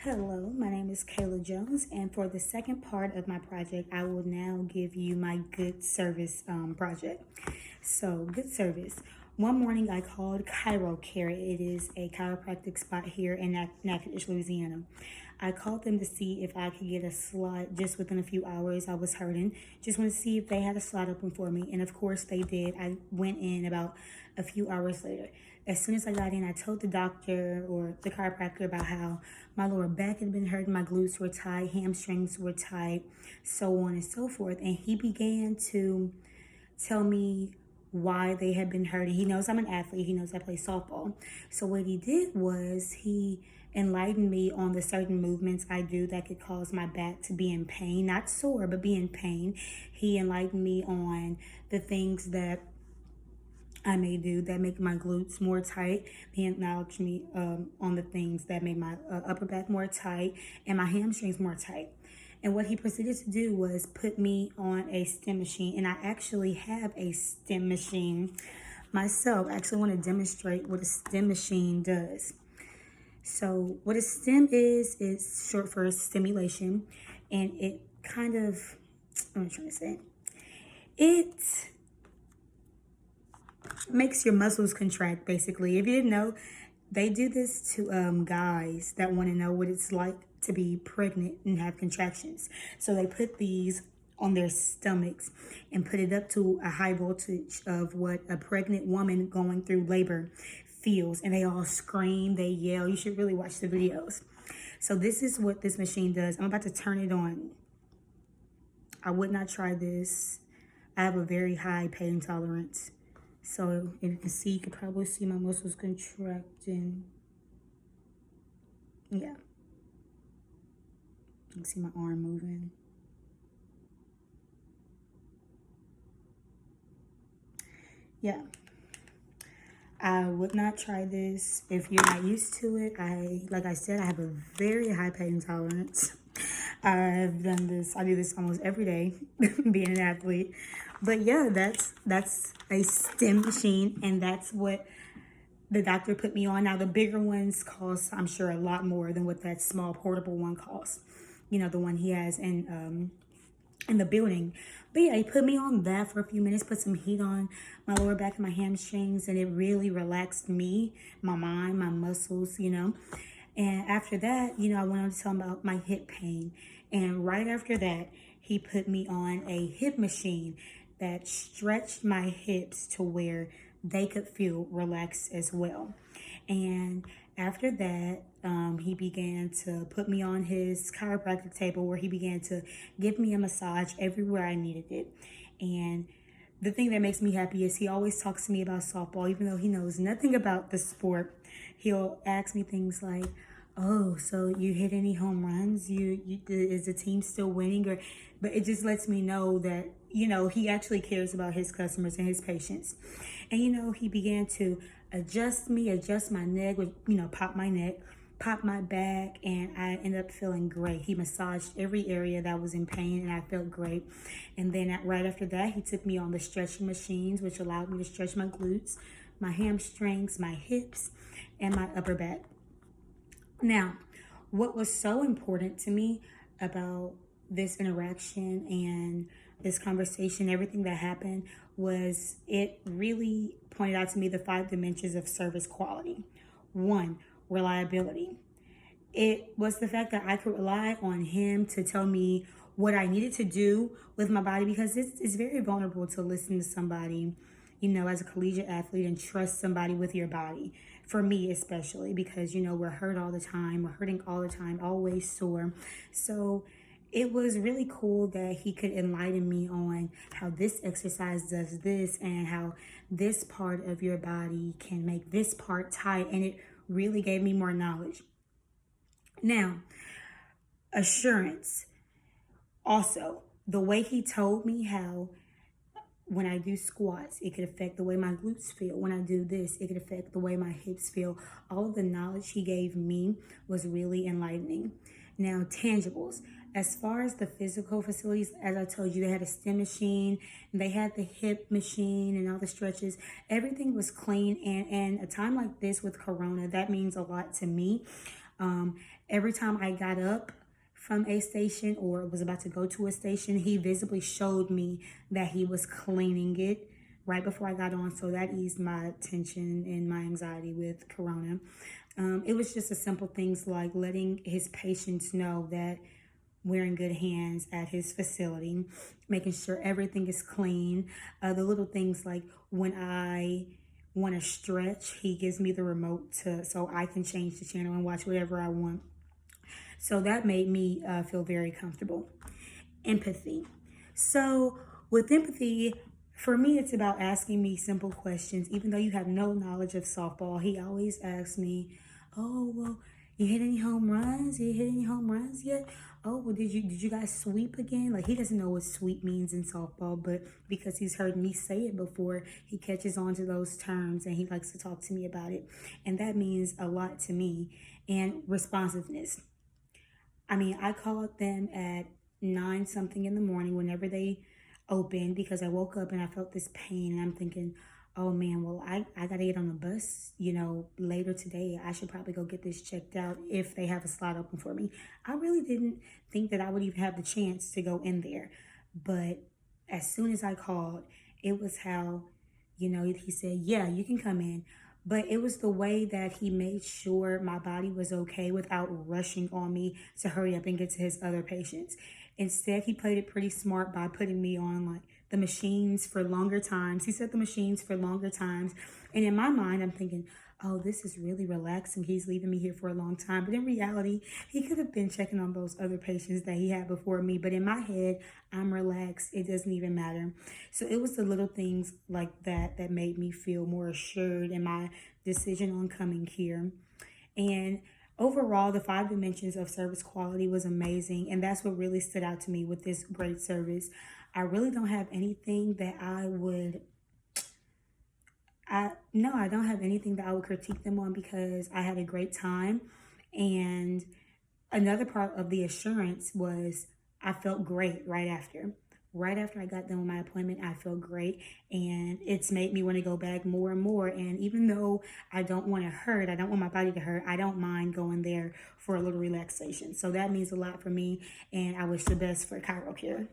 Hello, my name is Kayla Jones, and for the second part of my project, I will now give you my good service project. So, good service. One morning, I called Care. It is a chiropractic spot here in Natchitoches, Louisiana. I called them to see if I could get a slot just within a few hours. I was hurting. Just wanted to see if they had a slot open for me. And of course, they did. I went in about a few hours later. As soon as I got in, I told the doctor or the chiropractor about how my lower back had been hurting, my glutes were tight, hamstrings were tight, so on and so forth. And he began to tell me why they had been hurting. He knows I'm an athlete. He knows I play softball. So what he did was he enlightened me on the certain movements I do that could cause my back to be in pain, not sore, but be in pain. He enlightened me on the things that I may do that make my glutes more tight. He acknowledged me on the things that make my upper back more tight and my hamstrings more tight. And what he proceeded to do was put me on a stem machine. And I actually have a stem machine myself. I actually want to demonstrate what a stem machine does. So what a stem is short for stimulation. And it kind of, what am I trying to say? It makes your muscles contract, basically. If you didn't know, they do this to guys that want to know what it's like to be pregnant and have contractions. So they put these on their stomachs and put it up to a high voltage of what a pregnant woman going through labor feels. And they all scream, they yell. You should really watch the videos. So this is what this machine does. I'm about to turn it on. I would not try this. I have a very high pain tolerance. So if you can see, you can probably see my muscles contracting. Yeah. You can see my arm moving. Yeah. I would not try this if you're not used to it. Like I said, I have a very high pain tolerance. I've done this, I do this almost every day, being an athlete. But yeah, that's a stem machine, and that's what the doctor put me on. Now the bigger ones cost, I'm sure, a lot more than what that small portable one costs. You know, the one he has in the building. But yeah, he put me on that for a few minutes, put some heat on my lower back and my hamstrings, and it really relaxed me, my mind, my muscles, you know. And after that, you know, I went on to tell him about my hip pain. And right after that, he put me on a hip machine that stretched my hips to where they could feel relaxed as well. And after that, he began to put me on his chiropractic table where he began to give me a massage everywhere I needed it. And the thing that makes me happy is he always talks to me about softball, even though he knows nothing about the sport. He'll ask me things like, "Oh, so you hit any home runs? Is the team still winning?" Or, but it just lets me know that, you know, he actually cares about his customers and his patients. And you know, he began to adjust me, adjust my neck, pop my neck, pop my back, and I ended up feeling great. He massaged every area that was in pain, and I felt great. And then right after that, he took me on the stretching machines, which allowed me to stretch my glutes, my hamstrings, my hips, and my upper back. Now, what was so important to me about this interaction and this conversation, everything that happened, was it really pointed out to me the 5 dimensions of service quality. 1, reliability. It was the fact that I could rely on him to tell me what I needed to do with my body, because it's very vulnerable to listen to somebody, you know, as a collegiate athlete, and trust somebody with your body. For me, especially, because, you know, we're hurt all the time, we're hurting all the time, always sore. So it was really cool that he could enlighten me on how this exercise does this and how this part of your body can make this part tight. And it really gave me more knowledge. Now, assurance. Also, the way he told me how when I do squats, it could affect the way my glutes feel. When I do this, it could affect the way my hips feel. All of the knowledge he gave me was really enlightening. Now, tangibles. As far as the physical facilities, as I told you, they had a stem machine, and they had the hip machine and all the stretches. Everything was clean. And a time like this with Corona, that means a lot to me. Every time I got up from a station or was about to go to a station, he visibly showed me that he was cleaning it right before I got on. So that eased my tension and my anxiety with Corona. It was just a simple things like letting his patients know that we're in good hands at his facility, making sure everything is clean. The little things like when I want to stretch, he gives me the remote so I can change the channel and watch whatever I want. So that made me feel very comfortable. Empathy. So with empathy, for me, it's about asking me simple questions. Even though you have no knowledge of softball, he always asks me, "Oh, well, you hit any home runs? You hit any home runs yet? Oh, well, did you guys sweep again?" Like he doesn't know what sweep means in softball, but because he's heard me say it before, he catches on to those terms and he likes to talk to me about it, and that means a lot to me. And responsiveness. I mean, I called them at 9 something in the morning whenever they opened because I woke up and I felt this pain and I'm thinking, oh man, well, I got to get on the bus, later today. I should probably go get this checked out if they have a slot open for me. I really didn't think that I would even have the chance to go in there. But as soon as I called, it was how, he said, yeah, you can come in. But it was the way that he made sure my body was okay without rushing on me to hurry up and get to his other patients. Instead, he played it pretty smart by putting me on like the machines for longer times. He said the machines for longer times. And in my mind, I'm thinking, oh, this is really relaxing. He's leaving me here for a long time. But in reality, he could have been checking on those other patients that he had before me. But in my head, I'm relaxed. It doesn't even matter. So it was the little things like that that made me feel more assured in my decision on coming here. And overall, the 5 dimensions of service quality was amazing. And that's what really stood out to me with this great service. I really don't have anything that I don't have anything that I would critique them on because I had a great time. And another part of the assurance was I felt great right after. Right after I got done with my appointment, I felt great, and it's made me want to go back more and more. And even though I don't want to hurt, I don't want my body to hurt, I don't mind going there for a little relaxation. So that means a lot for me, and I wish the best for Chiro Care.